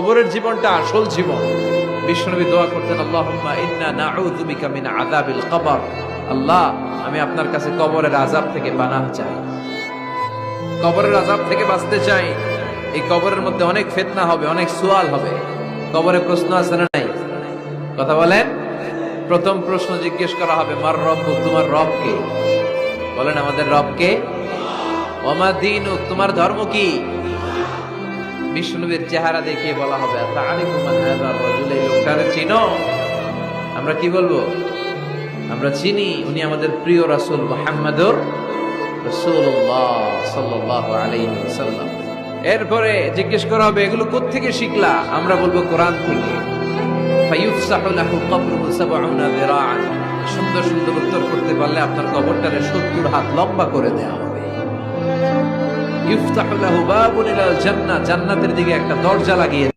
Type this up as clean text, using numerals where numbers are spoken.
কবরের জীবনটা আসল জীবন। বিশ্বনবী দোয়া করতেন, আল্লাহুম্মা ইন্না নাউযু বিকা মিন আযাবিল কবর। আল্লাহ, আমি আপনার কাছে কবরের আযাব থেকে পানাহ চাই, কবরের আযাব থেকে বাঁচতে চাই। এই কবরের মধ্যে অনেক ফিতনা হবে, অনেক সুয়াল হবে। কবরে প্রশ্ন আছে না নাই? কথা বলেন। প্রথম প্রশ্ন জিজ্ঞেস করা হবে, মার রব্বুক, তোমার রব কে? বলেন, আমাদের রব কে? ওমা দীনুক, তোমার ধর্ম কি? বিষ্ণুনবীর চেহারা দেখিয়ে বলা হবে, আতারিফু মান হাযা রাজুল, এই লোকটারে চিনো? আমরা কি বলবো? আমরা চিনি, উনি আমাদের প্রিয় রাসূল মুহাম্মদুর রাসূলুল্লাহ সাল্লাল্লাহু আলাইহি ওয়াসাল্লাম। এরপরে জিজ্ঞেস করা হবে, এগুলো কোত্থেকে শিখলা? আমরা বলবো, কোরআন থেকে। ফায়ুফসাহু লাহু কবরুহু ৭০ যিরাআন। সুন্দর সুন্দর উত্তর করতে পারলে আপনার কবরটারে ৭০ হাত লম্বা করে দেওয়া হবে। ইফতাহু লাহু বাবুন ইলাল জান্নাহ, জান্নাতের দিকে একটা দরজা লাগিয়ে